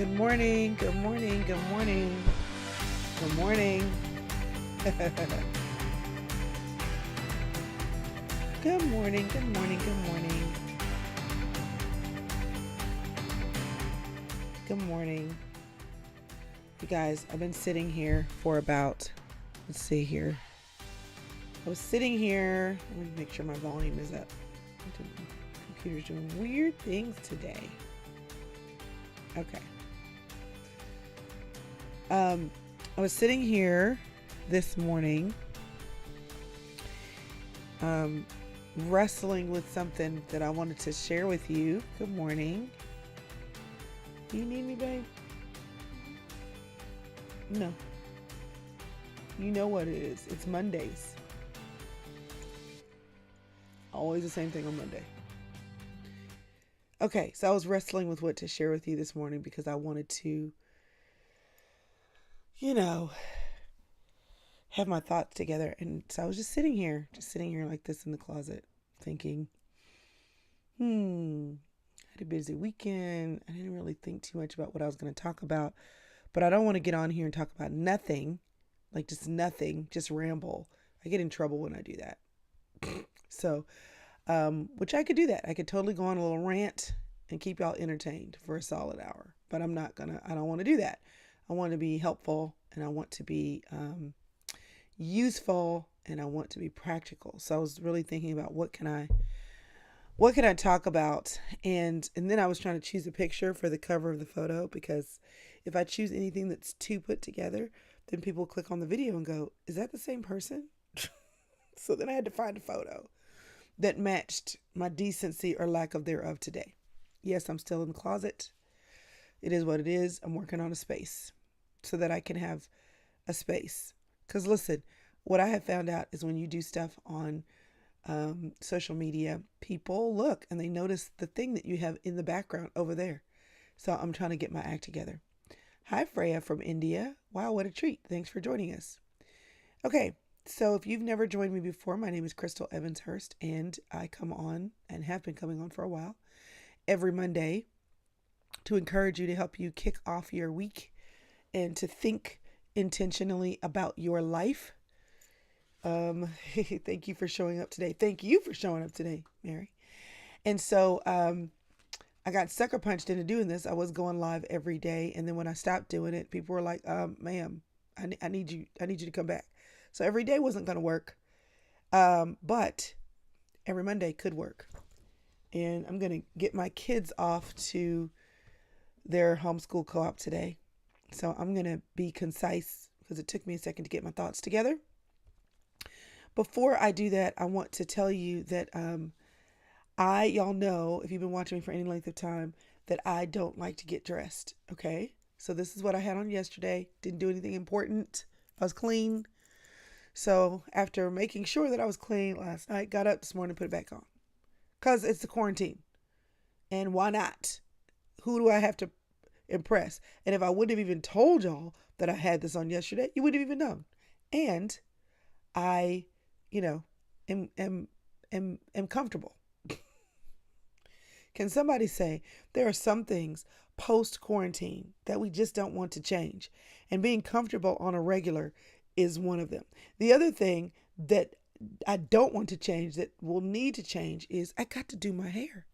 Good morning. Good morning. Good morning. Good morning. Good morning. Good morning. Good morning. Good morning. You guys, I've been sitting here for about, let's see here. I was sitting here. Let me make sure my volume is up. My computer's doing weird things today. Okay. I was sitting here this morning, wrestling with something that I wanted to share with you. Good morning. Do you need me, babe? No. You know what it is. It's Mondays. Always the same thing on Monday. Okay, so I was wrestling with what to share with you this morning because I wanted to, have my thoughts together. And so I was just sitting here like this in the closet, thinking, I had a busy weekend. I didn't really think too much about what I was going to talk about, but I don't want to get on here and talk about nothing, like just nothing, just ramble. I get in trouble when I do that. So, which I could do that. I could totally go on a little rant and keep y'all entertained for a solid hour, but I don't want to do that. I want to be helpful and I want to be, useful and I want to be practical. So I was really thinking about what can I talk about, and then I was trying to choose a picture for the cover of the photo, because if I choose anything that's too put together, then people click on the video and go, is that the same person? So then I had to find a photo that matched my decency or lack of thereof today. Yes, I'm still in the closet. It is what it is. I'm working on a space so that I can have a space. Because listen, what I have found out is when you do stuff on social media, people look and they notice the thing that you have in the background over there. So I'm trying to get my act together. Hi, Freya from India. Wow, what a treat. Thanks for joining us. Okay, so if you've never joined me before, my name is Crystal Evans Hurst, and I come on and have been coming on for a while every Monday to encourage you, to help you kick off your week and to think intentionally about your life. Thank you for showing up today. Thank you for showing up today, Mary. And so I got sucker punched into doing this. I was going live every day, and then when I stopped doing it, people were like, ma'am, I need you to come back. So every day wasn't going to work, but every Monday could work. And I'm going to get my kids off to their homeschool co-op today. So I'm going to be concise because it took me a second to get my thoughts together. Before I do that, I want to tell you that y'all know, if you've been watching me for any length of time, that I don't like to get dressed, okay? So this is what I had on yesterday. Didn't do anything important. I was clean. So after making sure that I was clean last night, got up this morning and put it back on. Because it's the quarantine. And why not? Who do I have to impress? And if I wouldn't have even told y'all that I had this on yesterday, you wouldn't have even known. And I, am comfortable. Can somebody say there are some things post quarantine that we just don't want to change? And being comfortable on a regular is one of them. The other thing that I don't want to change, that will need to change, is I got to do my hair.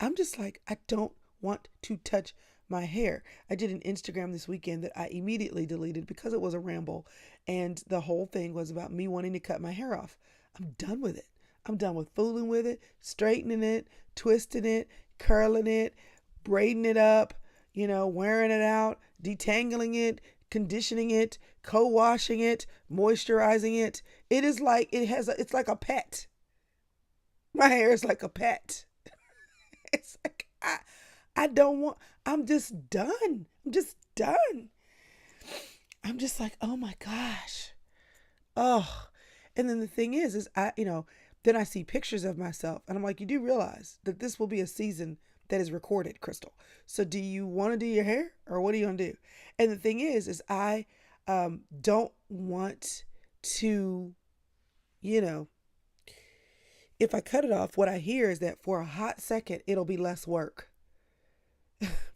I'm just like, I don't want to touch my hair. I did an Instagram this weekend that I immediately deleted because it was a ramble, and the whole thing was about me wanting to cut my hair off. I'm done with it. I'm done with fooling with it, straightening it, twisting it, curling it, braiding it up, wearing it out, detangling it, conditioning it, co-washing it, moisturizing it. It is like it's like a pet. My hair is like a pet. It's like I don't want, I'm just done. I'm just done. I'm just like, oh my gosh. Oh. And then the thing is then I see pictures of myself and I'm like, you do realize that this will be a season that is recorded, Crystal. So do you want to do your hair, or what are you going to do? And the thing is I don't want to, if I cut it off, what I hear is that for a hot second, it'll be less work.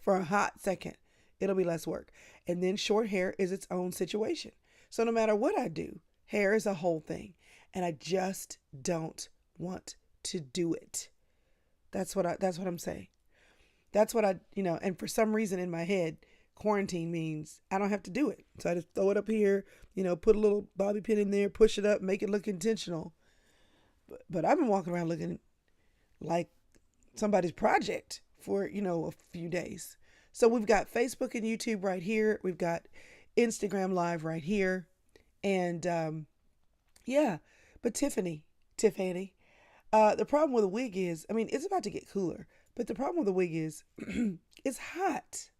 For a hot second, It'll be less work. And then short hair is its own situation. So no matter what I do, hair is a whole thing. And I just don't want to do it. That's what I'm saying. That's what and for some reason in my head, quarantine means I don't have to do it. So I just throw it up here, put a little bobby pin in there, push it up, make it look intentional. But I've been walking around looking like somebody's project for, a few days. So we've got Facebook and YouTube right here. We've got Instagram Live right here. And yeah, but Tiffany, the problem with a wig is, it's about to get cooler, but the problem with a wig is it's hot.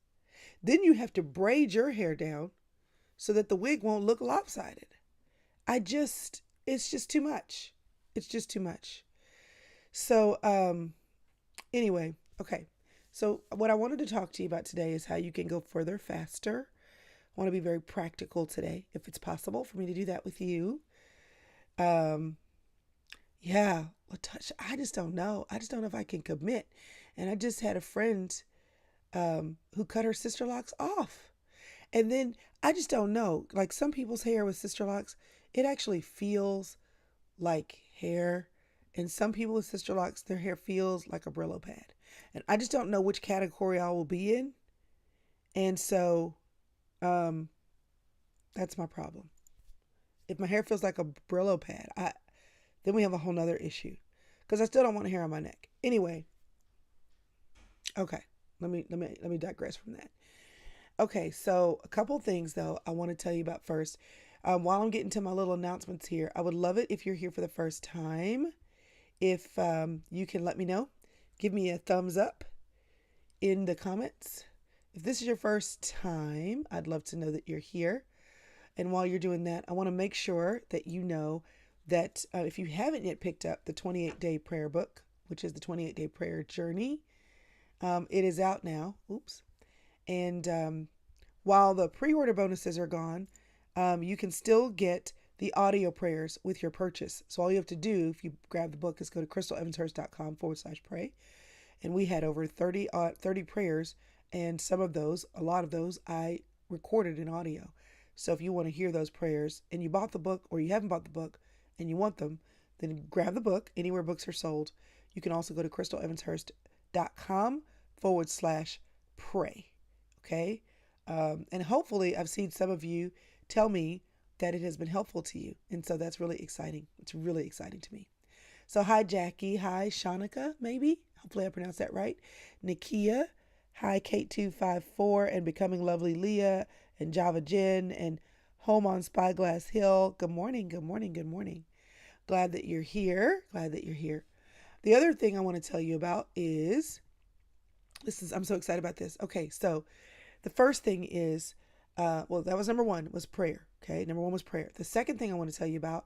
Then you have to braid your hair down so that the wig won't look lopsided. It's just too much. It's just too much. So, anyway, okay. So what I wanted to talk to you about today is how you can go further faster. I want to be very practical today, if it's possible for me to do that with you. Yeah, I just don't know. I just don't know if I can commit. And I just had a friend who cut her sister locks off. And then I just don't know. Like some people's hair with sister locks, it actually feels like hair. And some people with sister locks, their hair feels like a Brillo pad. And I just don't know which category I will be in. And so that's my problem. If my hair feels like a Brillo pad, then we have a whole nother issue. Because I still don't want hair on my neck. Anyway. Okay. Let me digress from that. Okay, so a couple things though I want to tell you about first. While I'm getting to my little announcements here, I would love it if you're here for the first time. If you can let me know, give me a thumbs up in the comments. If this is your first time, I'd love to know that you're here. And while you're doing that, I want to make sure that you know that if you haven't yet picked up the 28-day prayer book, which is the 28-day prayer journey, it is out now. Oops. And while the pre-order bonuses are gone, you can still get the audio prayers with your purchase. So all you have to do, if you grab the book, is go to crystalevanshurst.com/pray. And we had over 30 prayers, and a lot of those, I recorded in audio. So if you want to hear those prayers, and you bought the book, or you haven't bought the book, and you want them, then grab the book anywhere books are sold. You can also go to crystalevanshurst.com/pray. Okay? And hopefully I've seen some of you tell me that it has been helpful to you. And so that's really exciting. It's really exciting to me. So hi, Jackie. Hi, Shanika, maybe. Hopefully I pronounced that right. Nikia. Hi, Kate254 and Becoming Lovely Leah and Java Jen and Home on Spyglass Hill. Good morning, good morning, good morning. Glad that you're here. Glad that you're here. The other thing I want to tell you about is, I'm so excited about this. Okay, so the first thing is, that was number one, was prayer. Okay, number one was prayer. The second thing I want to tell you about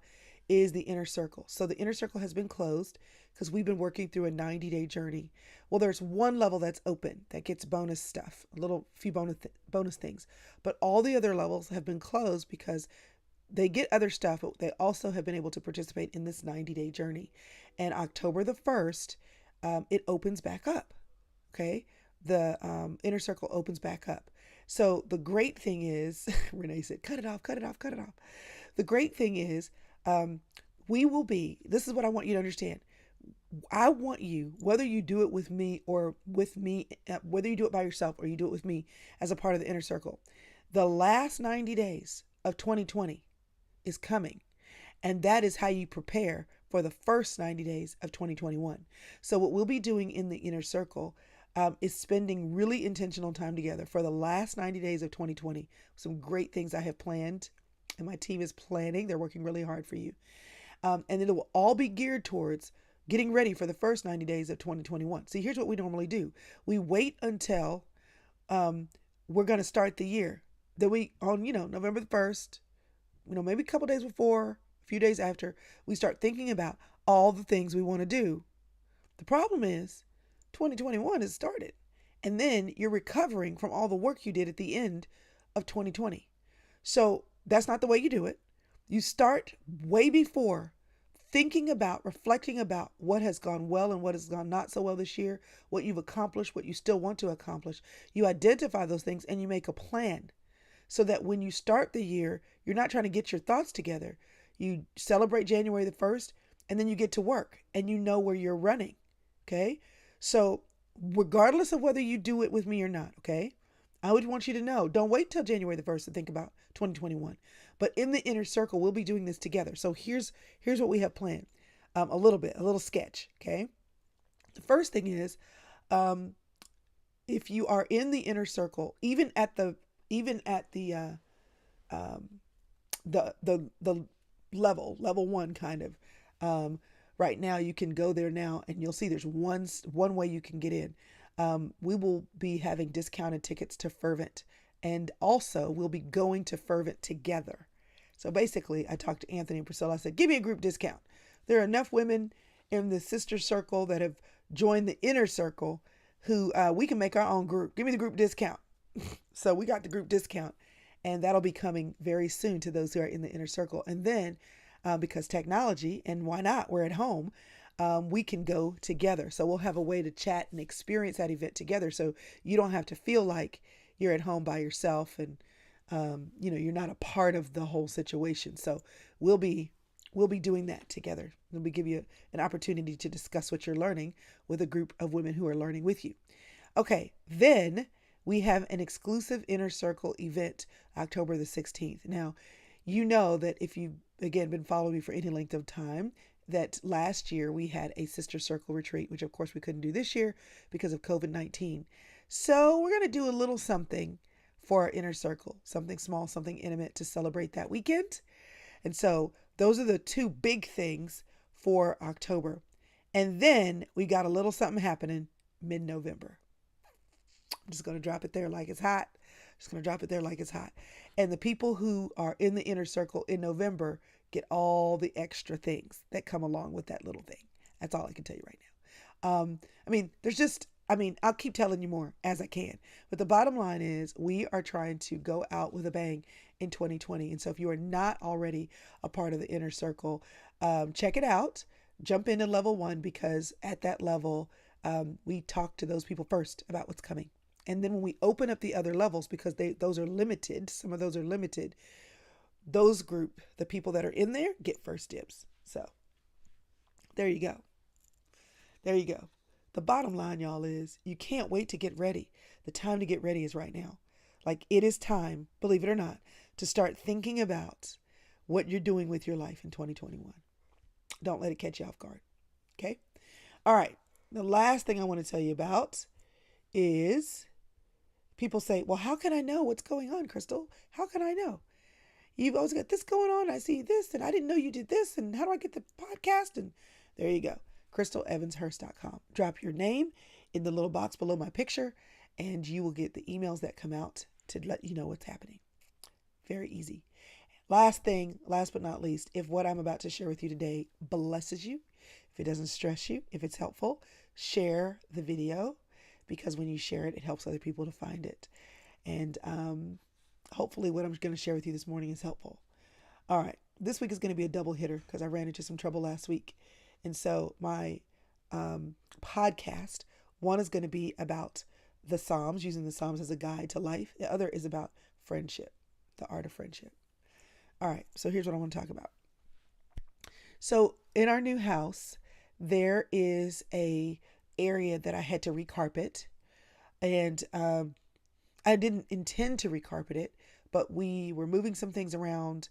is the inner circle. So the inner circle has been closed because we've been working through a 90-day journey. Well, there's one level that's open that gets bonus stuff, few bonus things. But all the other levels have been closed because they get other stuff, but they also have been able to participate in this 90-day journey. And October the 1st, it opens back up. Okay, the inner circle opens back up. So the great thing is, Renee said, cut it off, cut it off, cut it off. The great thing is, this is what I want you to understand. I want you, whether you do it with me, whether you do it by yourself or you do it with me as a part of the inner circle, the last 90 days of 2020 is coming. And that is how you prepare for the first 90 days of 2021. So what we'll be doing in the inner circle is spending really intentional time together for the last 90 days of 2020. Some great things I have planned, and my team is planning. They're working really hard for you. And it will all be geared towards getting ready for the first 90 days of 2021. See, here's what we normally do. We wait until we're going to start the year. Then on November the 1st, maybe a couple days before, a few days after, we start thinking about all the things we want to do. The problem is 2021 has started, and then you're recovering from all the work you did at the end of 2020. So that's not the way you do it. You start way before thinking about, reflecting about what has gone well and what has gone not so well this year, what you've accomplished, what you still want to accomplish. You identify those things and you make a plan so that when you start the year, you're not trying to get your thoughts together. You celebrate January the 1st and then you get to work and you know where you're running. Okay. So, regardless of whether you do it with me or not, okay, I would want you to know, don't wait till January the 1st to think about 2021. But in the inner circle, we'll be doing this together. So here's what we have planned. A little sketch. Okay. The first thing is, if you are in the inner circle, even at the level one kind of, right now you can go there now and you'll see there's one way you can get in. We will be having discounted tickets to Fervent, and also we'll be going to Fervent together. So basically, I talked to Anthony and Priscilla. I said, give me a group discount. There are enough women in the sister circle that have joined the inner circle who we can make our own group. Give me the group discount. So we got the group discount, and that'll be coming very soon to those who are in the inner circle. And then because technology, and why not, we're at home, we can go together. So we'll have a way to chat and experience that event together. So you don't have to feel like you're at home by yourself and, you're not a part of the whole situation. So we'll be doing that together. We'll give you an opportunity to discuss what you're learning with a group of women who are learning with you. Okay, then we have an exclusive inner circle event, October the 16th. Now, you know that if you've, again, been following me for any length of time, that last year we had a sister circle retreat, which of course we couldn't do this year because of COVID-19. So we're going to do a little something for our inner circle, something small, something intimate to celebrate that weekend. And so those are the two big things for October. And then we got a little something happening mid-November. I'm just going to drop it there like it's hot. And the people who are in the inner circle in November get all the extra things that come along with that little thing. That's all I can tell you right now. I'll keep telling you more as I can. But the bottom line is we are trying to go out with a bang in 2020. And so if you are not already a part of the inner circle, check it out. Jump into level 1, because at that level, we talk to those people first about what's coming. And then when we open up the other levels, because those are limited, some of those are limited, the people that are in there get first dibs. So there you go. The bottom line, y'all, is you can't wait to get ready. The time to get ready is right now. Like, it is time, believe it or not, to start thinking about what you're doing with your life in 2021. Don't let it catch you off guard. Okay? All right. The last thing I want to tell you about is people say, well, how can I know what's going on, Crystal? How can I know? You've always got this going on. I see this, and I didn't know you did this. And how do I get the podcast? And there you go. CrystalEvansHurst.com. Drop your name in the little box below my picture, and you will get the emails that come out to let you know what's happening. Very easy. Last but not least, if what I'm about to share with you today blesses you, if it doesn't stress you, if it's helpful, share the video, because when you share it, it helps other people to find it. And hopefully what I'm going to share with you this morning is helpful. All right. This week is going to be a double hitter because I ran into some trouble last week. And so my podcast, one is going to be about the Psalms, using the Psalms as a guide to life. The other is about friendship, the art of friendship. All right. So here's what I want to talk about. So in our new house, there is a area that I had to recarpet, and I didn't intend to recarpet it, but we were moving some things around,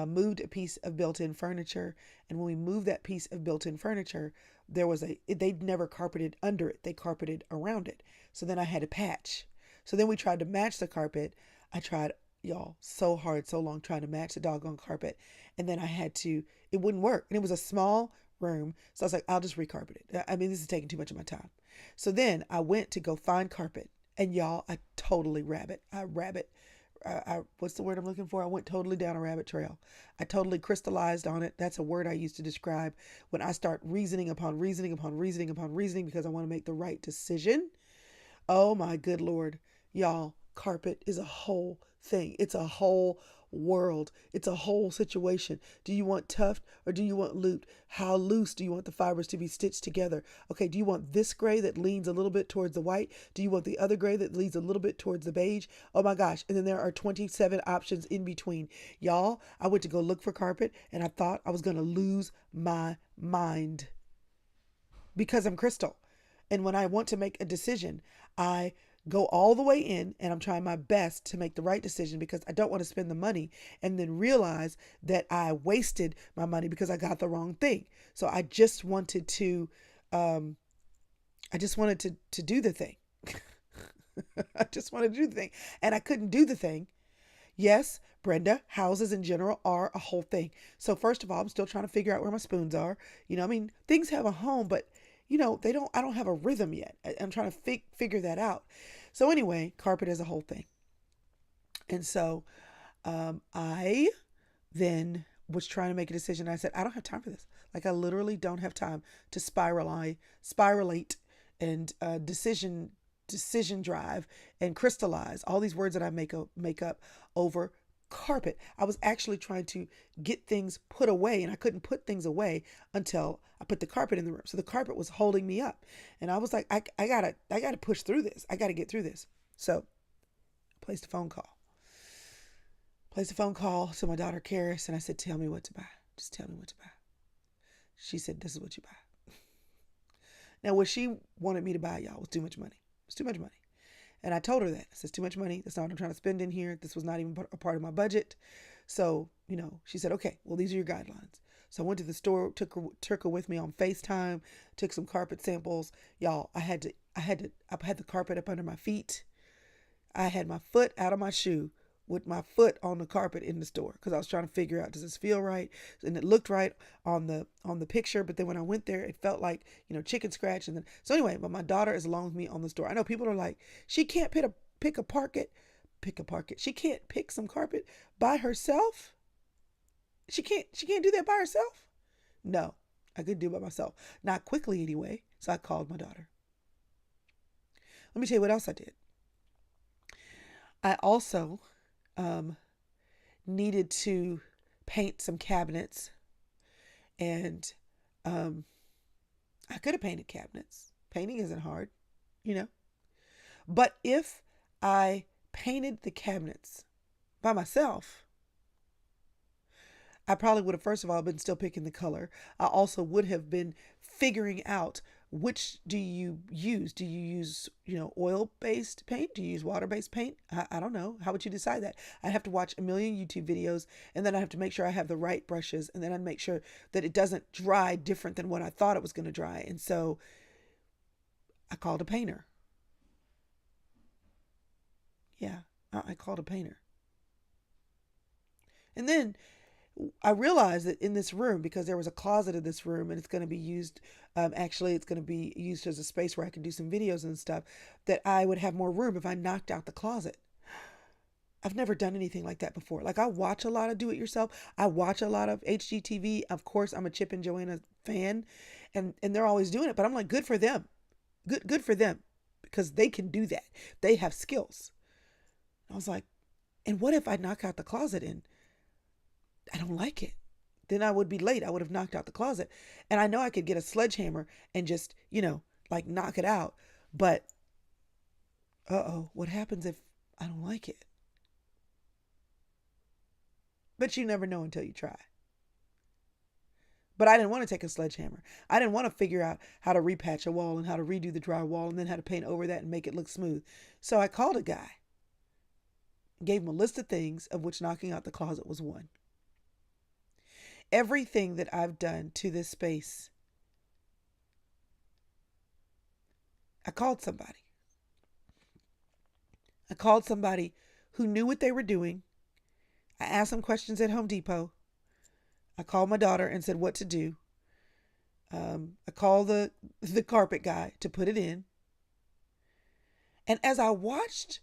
moved a piece of built-in furniture. And when we moved that piece of built-in furniture, they'd never carpeted under it. They carpeted around it. So then I had to patch. So then we tried to match the carpet. I tried, y'all, so hard, so long trying to match the doggone carpet. And then it wouldn't work. And it was a small room. So I was like, I'll just recarpet it. I mean, this is taking too much of my time. So then I went to go find carpet. And y'all, I totally what's the word I'm looking for? I went totally down a rabbit trail. I totally crystallized on it. That's a word I use to describe when I start reasoning upon reasoning upon reasoning upon reasoning because I want to make the right decision. Oh my good Lord. Y'all, carpet is a whole thing. It's a whole world. It's a whole situation. Do you want tuft or do you want looped? How loose do you want the fibers to be stitched together? Okay, do you want this gray that leans a little bit towards the white? Do you want the other gray that leans a little bit towards the beige? Oh my gosh. And then there are 27 options in between. Y'all, I went to go look for carpet and I thought I was going to lose my mind because I'm Crystal. And when I want to make a decision, I go all the way in and I'm trying my best to make the right decision because I don't want to spend the money and then realize that I wasted my money because I got the wrong thing. So I just wanted to do the thing. I just wanted to do the thing. And I couldn't do the thing. Yes, Brenda, houses in general are a whole thing. So first of all, I'm still trying to figure out where my spoons are. Things have a home, but I don't have a rhythm yet. I'm trying to figure that out. So anyway, carpet is a whole thing. And so I then was trying to make a decision. I said, I don't have time for this. Like I literally don't have time to spiralate and decision drive and crystallize all these words that I make up over carpet. I was actually trying to get things put away and I couldn't put things away until I put the carpet in the room. So the carpet was holding me up and I was like, I gotta push through this. I gotta get through this. So placed a phone call to my daughter Karis and I said, tell me what to buy. Just tell me what to buy. She said, this is what you buy. Now what she wanted me to buy, y'all, was too much money. It was too much money. And I told her that. I said, it's too much money. That's not what I'm trying to spend in here. This was not even a part of my budget. So, she said, okay, well, these are your guidelines. So I went to the store, took her with me on FaceTime, took some carpet samples. Y'all, I had the carpet up under my feet. I had my foot out of my shoe with my foot on the carpet in the store because I was trying to figure out, does this feel right? And it looked right on the picture, but then when I went there, it felt like, chicken scratch. And then, so anyway, but my daughter is along with me on the store. I know people are like, she can't pick a parquet. She can't pick some carpet by herself. She can't do that by herself. No, I couldn't do it by myself. Not quickly anyway. So I called my daughter. Let me tell you what else I did. I also needed to paint some cabinets and I could have painted cabinets. Painting isn't hard, but if I painted the cabinets by myself, I probably would have, first of all, been still picking the color. I also would have been figuring out which do you use? Do you use, oil-based paint? Do you use water-based paint? I don't know. How would you decide that? I'd have to watch a million YouTube videos and then I have to make sure I have the right brushes and then I'd make sure that it doesn't dry different than what I thought it was going to dry. And so I called a painter. Yeah, I called a painter. And then I realized that in this room, because there was a closet in this room and it's going to be used, it's going to be used as a space where I can do some videos and stuff, that I would have more room if I knocked out the closet. I've never done anything like that before. Like I watch a lot of do it yourself. I watch a lot of HGTV. Of course, I'm a Chip and Joanna fan and they're always doing it, but I'm like, good for them. Good for them because they can do that. They have skills. I was like, and what if I knock out the closet and I don't like it? Then I would be late. I would have knocked out the closet. And I know I could get a sledgehammer and just, knock it out. But, what happens if I don't like it? But you never know until you try. But I didn't want to take a sledgehammer. I didn't want to figure out how to repatch a wall and how to redo the drywall and then how to paint over that and make it look smooth. So I called a guy, gave him a list of things, of which knocking out the closet was one. Everything that I've done to this space, I called somebody. I called somebody who knew what they were doing. I asked them questions at Home Depot. I called my daughter and said what to do. I called the carpet guy to put it in. And as I watched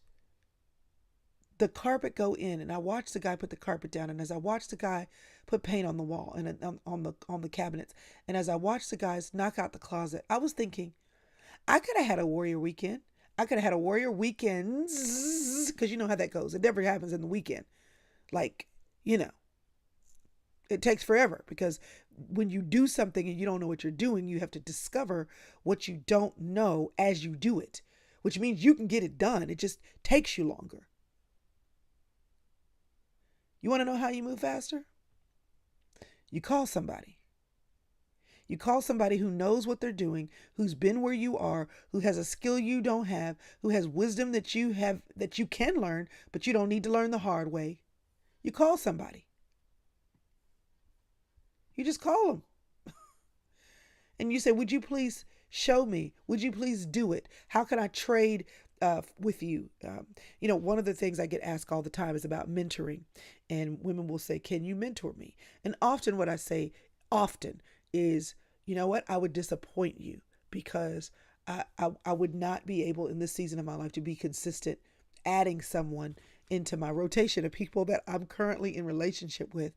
the carpet go in and I watched the guy put the carpet down, and as I watched the guy put paint on the wall and on the cabinets, and as I watched the guys knock out the closet, I was thinking, I could have had a warrior weekend. I could have had a warrior weekends, because you know how that goes. It never happens in the weekend. Like You know, it takes forever because when you do something and you don't know what you're doing, you have to discover what you don't know as you do it, which means you can get it done. It just takes you longer. You want to know how you move faster? You call somebody. You call somebody who knows what they're doing, who's been where you are, who has a skill you don't have, who has wisdom that you have that you can learn, but you don't need to learn the hard way. You call somebody. You just call them. And you say, would you please show me? Would you please do it? How can I trade with you? One of the things I get asked all the time is about mentoring. And women will say, can you mentor me? And often what I say is, you know what? I would disappoint you because I would not be able in this season of my life to be consistent adding someone into my rotation of people that I'm currently in relationship with.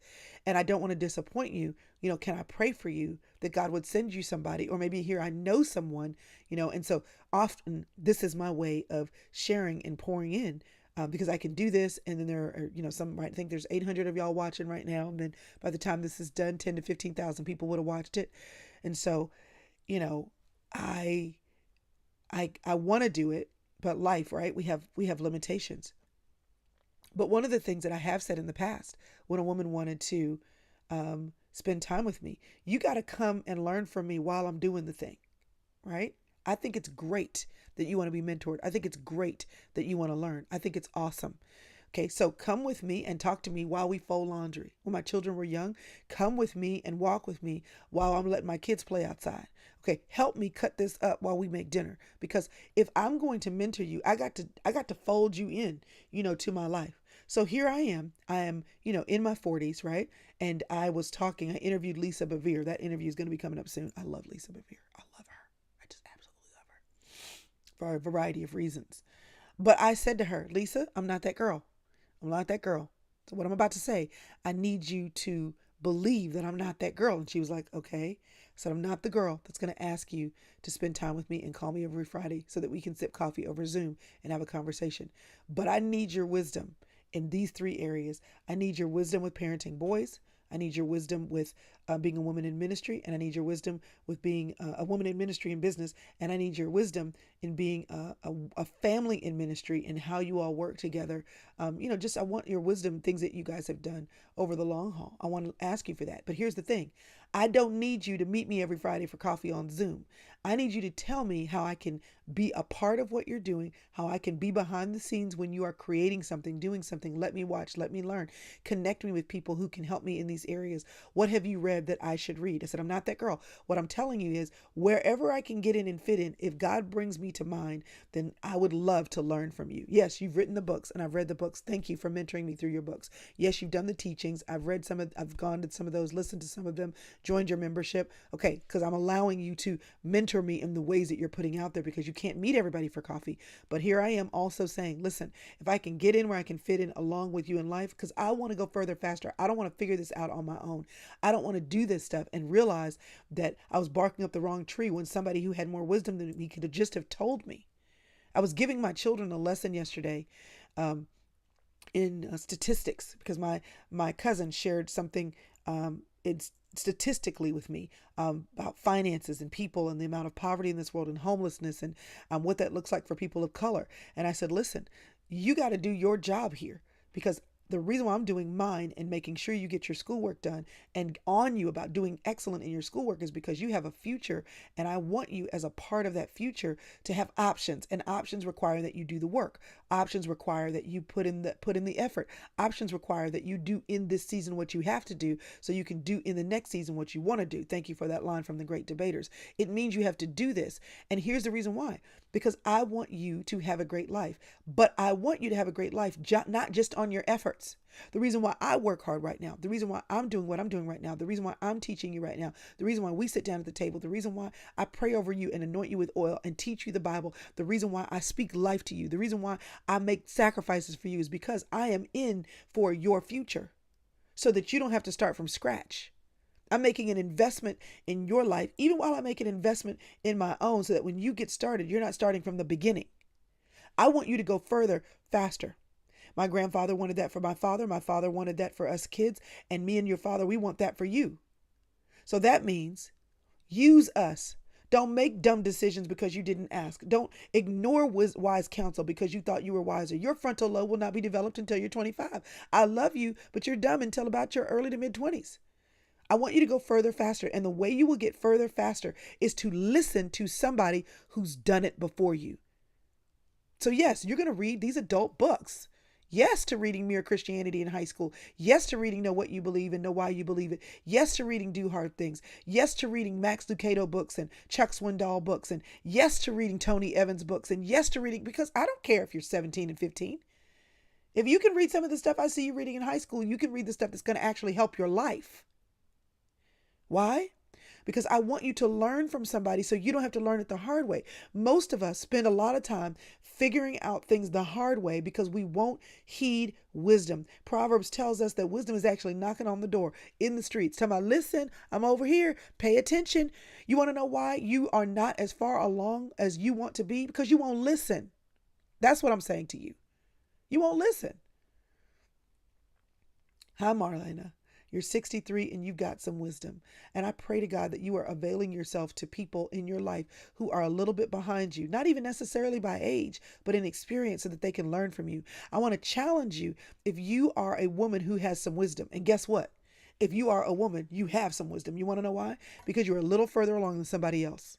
And I don't want to disappoint you. Can I pray for you that God would send you somebody, or maybe here I know someone, and so often this is my way of sharing and pouring in. Because I can do this, and then there are, some might think there's 800 of y'all watching right now, and then by the time this is done, 10 to 15,000 people would have watched it, and so, I want to do it, but life, right? We have limitations. But one of the things that I have said in the past, when a woman wanted to spend time with me, you got to come and learn from me while I'm doing the thing, right? I think it's great that you want to be mentored. I think it's great that you want to learn. I think it's awesome. Okay, so come with me and talk to me while we fold laundry. When my children were young, come with me and walk with me while I'm letting my kids play outside. Okay, help me cut this up while we make dinner. Because if I'm going to mentor you, I got to fold you in, to my life. So here I am, in my 40s, right? And I interviewed Lisa Bevere. That interview is going to be coming up soon. I love Lisa Bevere. I love her. I just absolutely love her for a variety of reasons. But I said to her, Lisa, I'm not that girl. I'm not that girl. So what I'm about to say, I need you to believe that I'm not that girl. And she was like, okay. So I'm not the girl that's going to ask you to spend time with me and call me every Friday so that we can sip coffee over Zoom and have a conversation. But I need your wisdom in these 3 areas. I need your wisdom with parenting boys. I need your wisdom with being a woman in ministry, and I need your wisdom with being a woman in ministry and business, and I need your wisdom in being a family in ministry and how you all work together. I want your wisdom, things that you guys have done over the long haul. I want to ask you for that. But here's the thing. I don't need you to meet me every Friday for coffee on Zoom. I need you to tell me how I can be a part of what you're doing, how I can be behind the scenes when you are creating something, doing something. Let me watch, let me learn, connect me with people who can help me in these areas. What have you read that I should read? I said, I'm not that girl. What I'm telling you is wherever I can get in and fit in, if God brings me to mind, then I would love to learn from you. Yes, you've written the books and I've read the books. Thank you for mentoring me through your books. Yes, you've done the teachings. I've gone to some of those, listened to some of them, joined your membership. Okay, because I'm allowing you to mentor me in the ways that you're putting out there because you can't meet everybody for coffee. But here I am also saying, listen, if I can get in where I can fit in along with you in life, because I want to go further faster. I don't want to figure this out on my own. I don't want to do this stuff and realize that I was barking up the wrong tree when somebody who had more wisdom than me could have just have told me. I was giving my children a lesson yesterday in statistics because my cousin shared something it's statistically with me about finances and people and the amount of poverty in this world and homelessness and what that looks like for people of color. And I said, listen, you got to do your job here because the reason why I'm doing mine and making sure you get your schoolwork done and on you about doing excellent in your schoolwork is because you have a future and I want you as a part of that future to have options, and options require that you do the work. Options require that you put in the effort. Options require that you do in this season what you have to do so you can do in the next season what you want to do. Thank you for that line from the great debaters. It means you have to do this. And here's the reason why. Because I want you to have a great life, but I want you to have a great life, not just on your efforts. The reason why I work hard right now, the reason why I'm doing what I'm doing right now, the reason why I'm teaching you right now, the reason why we sit down at the table, the reason why I pray over you and anoint you with oil and teach you the Bible, the reason why I speak life to you, the reason why I make sacrifices for you is because I am in for your future so that you don't have to start from scratch. I'm making an investment in your life, even while I make an investment in my own, so that when you get started, you're not starting from the beginning. I want you to go further, faster. My grandfather wanted that for my father. My father wanted that for us kids. And me and your father, we want that for you. So that means use us. Don't make dumb decisions because you didn't ask. Don't ignore wise counsel because you thought you were wiser. Your frontal lobe will not be developed until you're 25. I love you, but you're dumb until about your early to mid 20s. I want you to go further faster. And the way you will get further faster is to listen to somebody who's done it before you. So, yes, you're going to read these adult books. Yes to reading Mere Christianity in high school. Yes to reading Know What You Believe and Know Why You Believe It. Yes to reading Do Hard Things. Yes to reading Max Lucado books and Chuck Swindoll books. And yes to reading Tony Evans books. And yes to reading, because I don't care if you're 17 and 15. If you can read some of the stuff I see you reading in high school, you can read the stuff that's going to actually help your life. Why? Because I want you to learn from somebody so you don't have to learn it the hard way. Most of us spend a lot of time figuring out things the hard way because we won't heed wisdom. Proverbs tells us that wisdom is actually knocking on the door in the streets. Tell me, listen, I'm over here. Pay attention. You want to know why you are not as far along as you want to be? Because you won't listen. That's what I'm saying to you. You won't listen. Hi, Marlena. You're 63 and you've got some wisdom. And I pray to God that you are availing yourself to people in your life who are a little bit behind you, not even necessarily by age, but in experience so that they can learn from you. I want to challenge you if you are a woman who has some wisdom. And guess what? If you are a woman, you have some wisdom. You want to know why? Because you're a little further along than somebody else.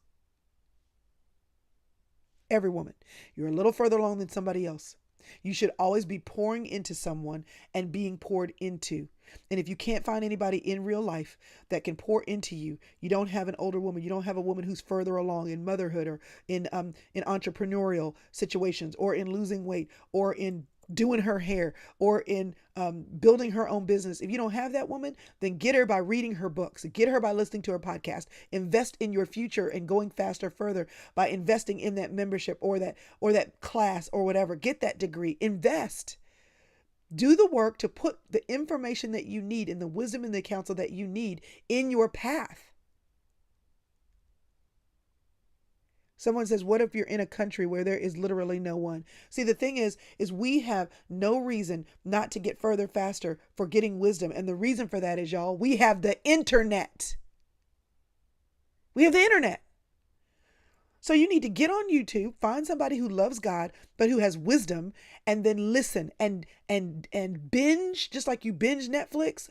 Every woman, you're a little further along than somebody else. You should always be pouring into someone and being poured into. And if you can't find anybody in real life that can pour into you, you don't have an older woman, you don't have a woman who's further along in motherhood or in entrepreneurial situations or in losing weight or in doing her hair or in building her own business. If you don't have that woman, then get her by reading her books, get her by listening to her podcast, invest in your future and going faster, further by investing in that membership or that class or whatever. Get that degree, invest. Do the work to put the information that you need and the wisdom and the counsel that you need in your path. Someone says, what if you're in a country where there is literally no one? See, the thing is we have no reason not to get further faster for getting wisdom. And the reason for that is, y'all, we have the internet. We have the internet. So you need to get on YouTube, find somebody who loves God, but who has wisdom, and then listen and binge, just like you binge Netflix.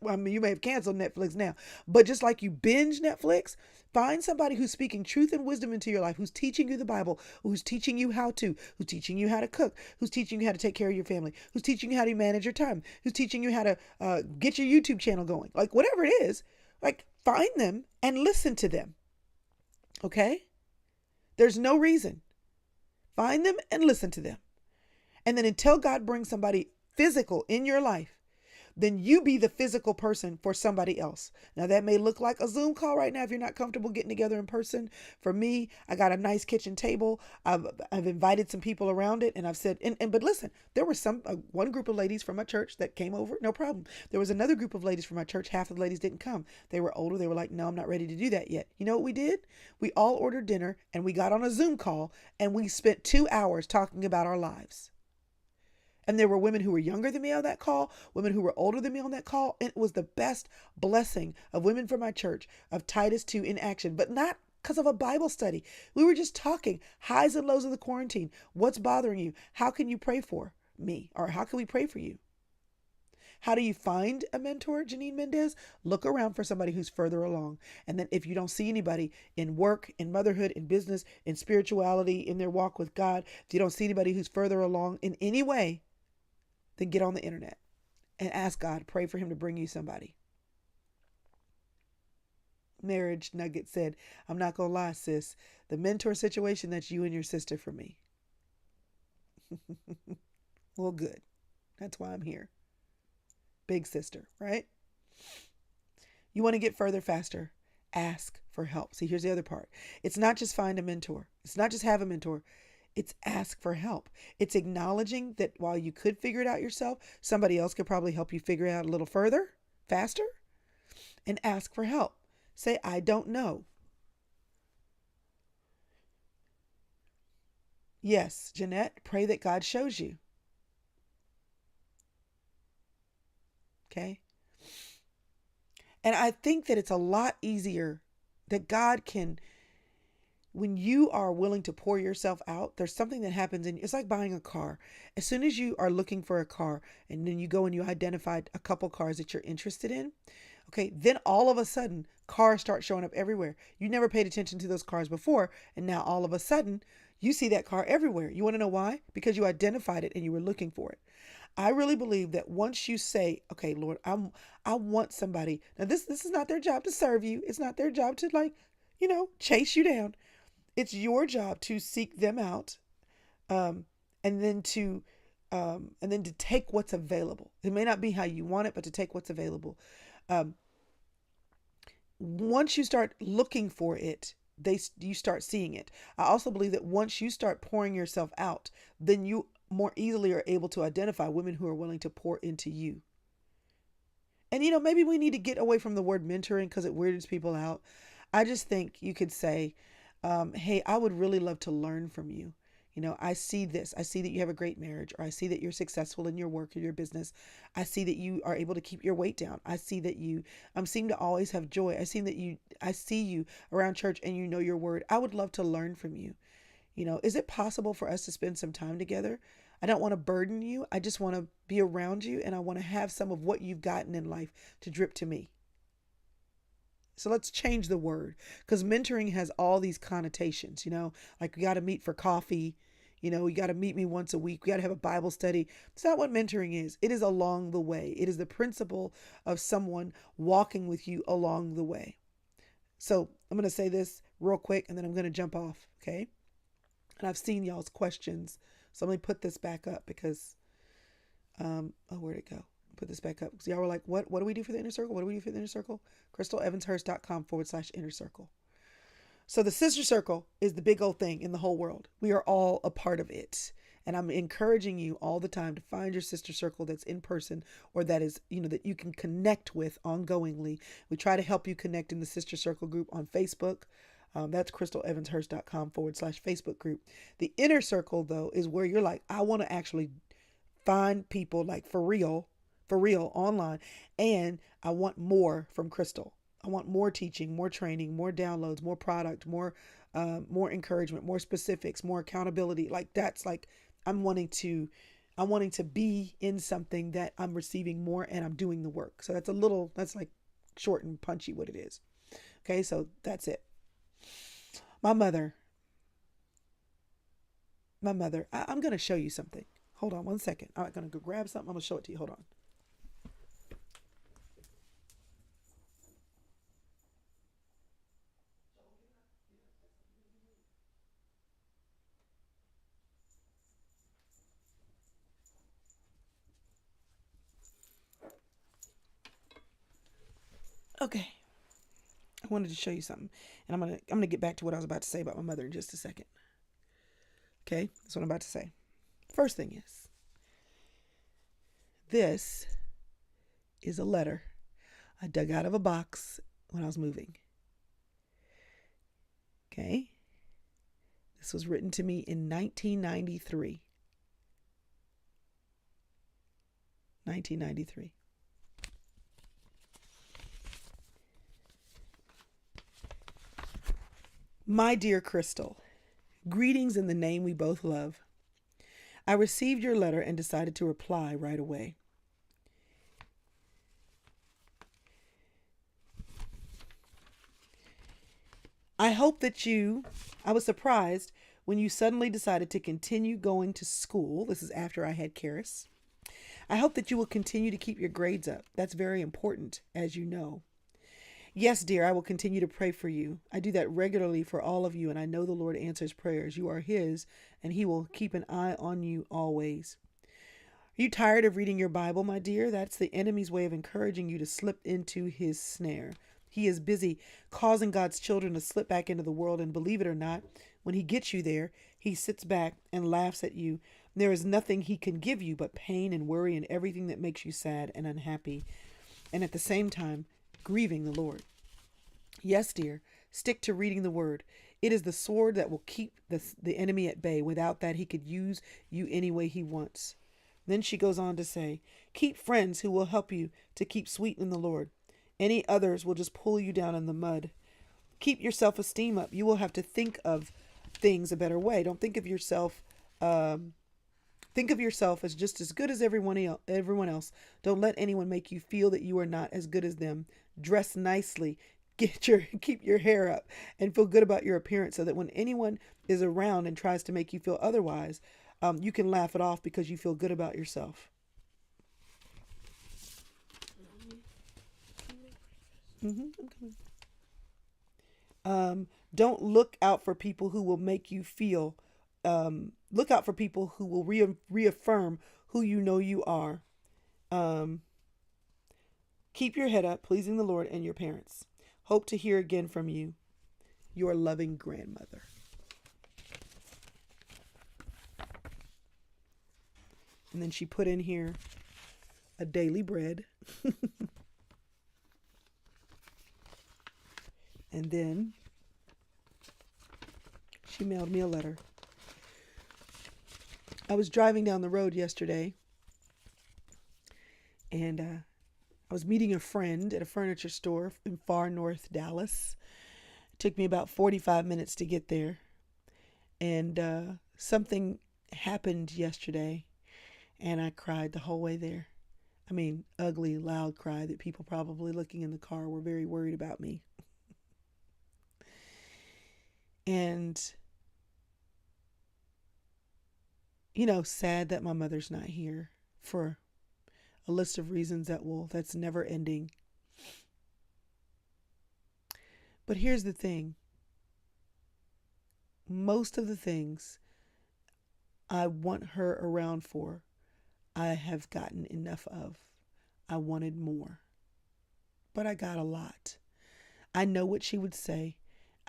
I mean, you may have canceled Netflix now, but just like you binge Netflix, find somebody who's speaking truth and wisdom into your life, who's teaching you the Bible, who's teaching you who's teaching you how to cook, who's teaching you how to take care of your family, who's teaching you how to manage your time, who's teaching you how to get your YouTube channel going. Like whatever it is, like find them and listen to them. Okay? There's no reason. Find them and listen to them. And then until God brings somebody physical in your life, then you be the physical person for somebody else. Now that may look like a Zoom call right now if you're not comfortable getting together in person. For me, I got a nice kitchen table. I've invited some people around it, and I've said, but listen, there were one group of ladies from my church that came over, no problem. There was another group of ladies from my church. Half of the ladies didn't come. They were older. They were like, no, I'm not ready to do that yet. You know what we did? We all ordered dinner and we got on a Zoom call and we spent 2 hours talking about our lives. And there were women who were younger than me on that call, women who were older than me on that call. And it was the best blessing of women from my church, of Titus 2 in action, but not because of a Bible study. We were just talking highs and lows of the quarantine. What's bothering you? How can you pray for me? Or how can we pray for you? How do you find a mentor, Janine Mendez? Look around for somebody who's further along. And then if you don't see anybody in work, in motherhood, in business, in spirituality, in their walk with God, if you don't see anybody who's further along in any way, then get on the internet and ask God, pray for him to bring you somebody. Marriage Nugget said, I'm not going to lie, sis. The mentor situation, that's you and your sister for me. Well, good. That's why I'm here. Big sister, right? You want to get further faster? Ask for help. See, here's the other part. It's not just find a mentor. It's not just have a mentor. It's ask for help. It's acknowledging that while you could figure it out yourself, somebody else could probably help you figure it out a little further, faster, and ask for help. Say, I don't know. Yes, Jeanette, pray that God shows you. Okay. And I think that it's a lot easier that God can, when you are willing to pour yourself out, there's something that happens in you. It's like buying a car. As soon as you are looking for a car and then you go and you identify a couple cars that you're interested in, okay, then all of a sudden cars start showing up everywhere. You never paid attention to those cars before, and now all of a sudden you see that car everywhere. You want to know why? Because you identified it and you were looking for it. I really believe that once you say, "Okay, Lord, I want somebody." Now this is not their job to serve you. It's not their job to, like, chase you down. It's your job to seek them out, um, and then to take what's available. It may not be how you want it, but to take what's available. Um, Once you start looking for it, you start seeing it. I also believe that once you start pouring yourself out, then you more easily are able to identify women who are willing to pour into you. And maybe we need to get away from the word mentoring because it weirds people out. I just think you could say, hey, I would really love to learn from you. I see this. I see that you have a great marriage, or I see that you're successful in your work or your business. I see that you are able to keep your weight down. I see that you seem to always have joy. I see you around church and you know your word. I would love to learn from you. Is it possible for us to spend some time together? I don't want to burden you. I just want to be around you, and I want to have some of what you've gotten in life to drip to me. So let's change the word, because mentoring has all these connotations, like we got to meet for coffee. You got to meet me once a week. We got to have a Bible study. It's not what mentoring is. It is along the way. It is the principle of someone walking with you along the way. So I'm going to say this real quick and then I'm going to jump off. Okay. And I've seen y'all's questions. So let me put this back up because, where'd it go? Put this back up. Because y'all were like, what do we do for the inner circle? What do we do for the inner circle? CrystalEvansHurst.com/inner circle. So the sister circle is the big old thing in the whole world. We are all a part of it. And I'm encouraging you all the time to find your sister circle that's in person, or that is, that you can connect with ongoingly. We try to help you connect in the sister circle group on Facebook. That's CrystalEvansHurst.com/Facebook group. The inner circle, though, is where you're like, I want to actually find people like for real online. And I want more from Crystal. I want more teaching, more training, more downloads, more product, more encouragement, more specifics, more accountability. Like that's like I'm wanting to be in something that I'm receiving more and I'm doing the work. So that's like short and punchy what it is. Okay, so that's it. My mother, I'm going to show you something. Hold on one second. I'm going to go grab something. I'm going to show it to you. Hold on. Okay. I wanted to show you something. And I'm gonna get back to what I was about to say about my mother in just a second. Okay? That's what I'm about to say. First thing is, this is a letter I dug out of a box when I was moving. Okay? This was written to me in 1993. 1993. My dear Crystal, greetings in the name we both love. I received your letter and decided to reply right away. I was surprised when you suddenly decided to continue going to school. This is after I had Karis. I hope that you will continue to keep your grades up. That's very important, as you know. Yes, dear, I will continue to pray for you. I do that regularly for all of you, and I know the Lord answers prayers. You are His, and He will keep an eye on you always. Are you tired of reading your Bible, my dear? That's the enemy's way of encouraging you to slip into his snare. He is busy causing God's children to slip back into the world, and believe it or not, when He gets you there, He sits back and laughs at you. There is nothing He can give you but pain and worry and everything that makes you sad and unhappy, and at the same time, grieving the Lord. Yes, dear, stick to reading the Word. It is the sword that will keep the enemy at bay. Without that, he could use you any way he wants. Then she goes on to say, keep friends who will help you to keep sweet in the Lord. Any others will just pull you down in the mud. Keep your self-esteem up. You will have to think of things a better way. Don't think of yourself. Think of yourself as just as good as everyone else. Don't let anyone make you feel that you are not as good as them. Dress nicely. Keep your hair up and feel good about your appearance, so that when anyone is around and tries to make you feel otherwise, you can laugh it off because you feel good about yourself. I'm coming. Don't look out for people who will make you feel. Look out for people who will reaffirm who you know you are. Keep your head up, pleasing the Lord and your parents. Hope to hear again from you, your loving grandmother. And then she put in here a daily bread. And then she mailed me a letter. I was driving down the road yesterday, and I was meeting a friend at a furniture store in far north Dallas. It took me about 45 minutes to get there. And something happened yesterday, and I cried the whole way there. I mean, ugly, loud cry that people probably looking in the car were very worried about me. And, sad that my mother's not here for a list of reasons that's never ending. But here's the thing. Most of the things I want her around for, I have gotten enough of. I wanted more. But I got a lot. I know what she would say.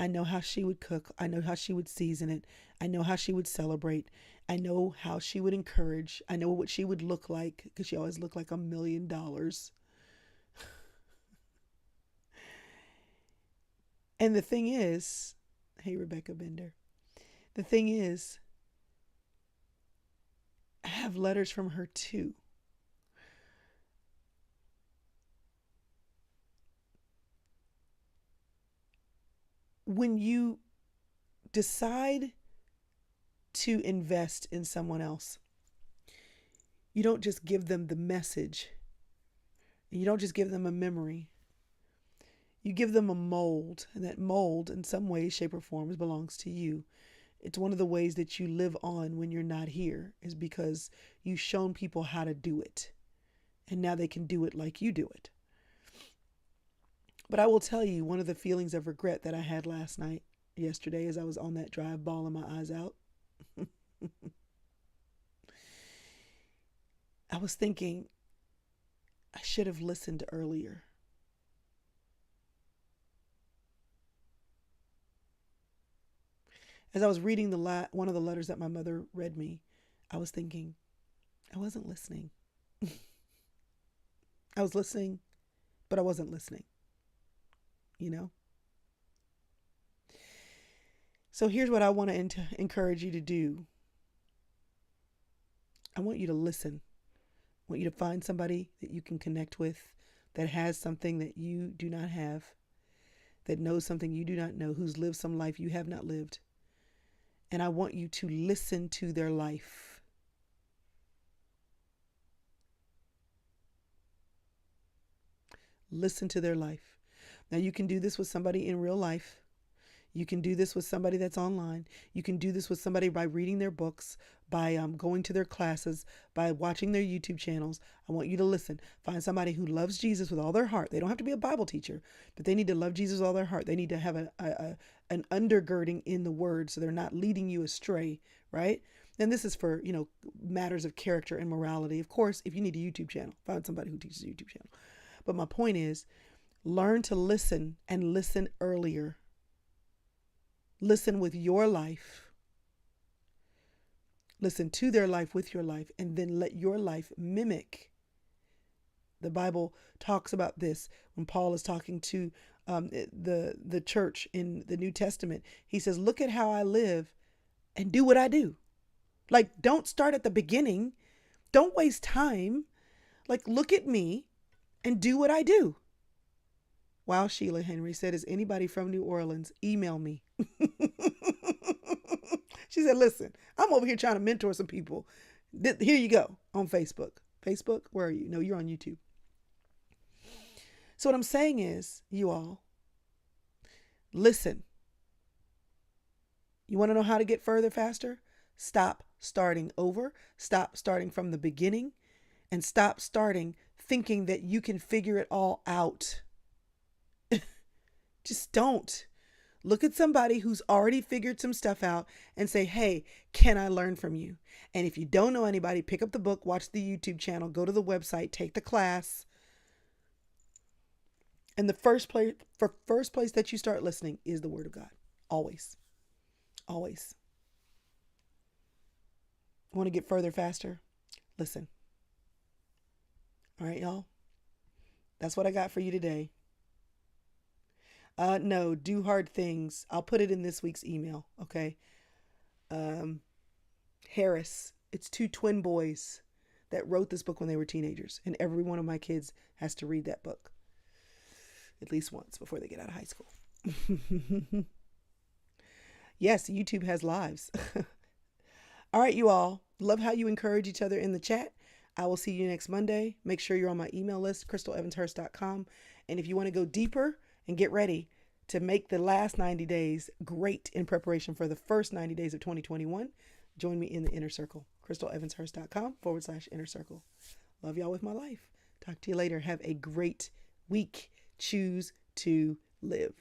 I know how she would cook. I know how she would season it. I know how she would celebrate. I know how she would encourage. I know what she would look like, because she always looked like $1 million. And the thing is, hey, Rebecca Bender, the thing is, I have letters from her too. When you decide to invest in someone else, you don't just give them the message. You don't just give them a memory. You give them a mold, and that mold, in some way, shape, or form, belongs to you. It's one of the ways that you live on when you're not here, is because you've shown people how to do it, and now they can do it like you do it. But I will tell you, one of the feelings of regret that I had yesterday, as I was on that drive bawling my eyes out, I was thinking, I should have listened earlier. As I was reading one of the letters that my mother read me, I was thinking, I wasn't listening. I was listening, but I wasn't listening. So here's what I want to encourage you to do. I want you to listen. I want you to find somebody that you can connect with, that has something that you do not have, that knows something you do not know, who's lived some life you have not lived. And I want you to listen to their life. Listen to their life. Now, you can do this with somebody in real life. You can do this with somebody that's online. You can do this with somebody by reading their books, by going to their classes, by watching their YouTube channels. I want you to listen. Find somebody who loves Jesus with all their heart. They don't have to be a Bible teacher, but they need to love Jesus with all their heart. They need to have an undergirding in the word, so they're not leading you astray, right? And this is for, matters of character and morality. Of course, if you need a YouTube channel, find somebody who teaches a YouTube channel. But my point is, learn to listen, and listen earlier. Listen with your life. Listen to their life with your life, and then let your life mimic. The Bible talks about this when Paul is talking to the church in the New Testament. He says, look at how I live and do what I do. Like, don't start at the beginning. Don't waste time. Like, look at me and do what I do. Wow, Sheila Henry said, is anybody from New Orleans? Email me. She said, listen, I'm over here trying to mentor some people. Here you go on Facebook. Facebook, where are you? No, you're on YouTube. So what I'm saying is, you all, listen. You want to know how to get further faster? Stop starting over. Stop starting from the beginning. And stop starting thinking that you can figure it all out. Just don't. Look at somebody who's already figured some stuff out and say, hey, can I learn from you? And if you don't know anybody, pick up the book, watch the YouTube channel, go to the website, take the class. And the first place that you start listening is the Word of God. Always. Always. Want to get further faster? Listen. All right, y'all. That's what I got for you today. No, do hard things. I'll put it in this week's email, okay? Harris, it's 2 twin boys that wrote this book when they were teenagers, and every one of my kids has to read that book at least once before they get out of high school. Yes, YouTube has lives. All right, you all. Love how you encourage each other in the chat. I will see you next Monday. Make sure you're on my email list, crystalevanshurst.com. And if you want to go deeper and get ready to make the last 90 days great in preparation for the first 90 days of 2021, join me in the inner circle, crystalevanshurst.com/inner circle. Love y'all with my life. Talk to you later. Have a great week. Choose to live.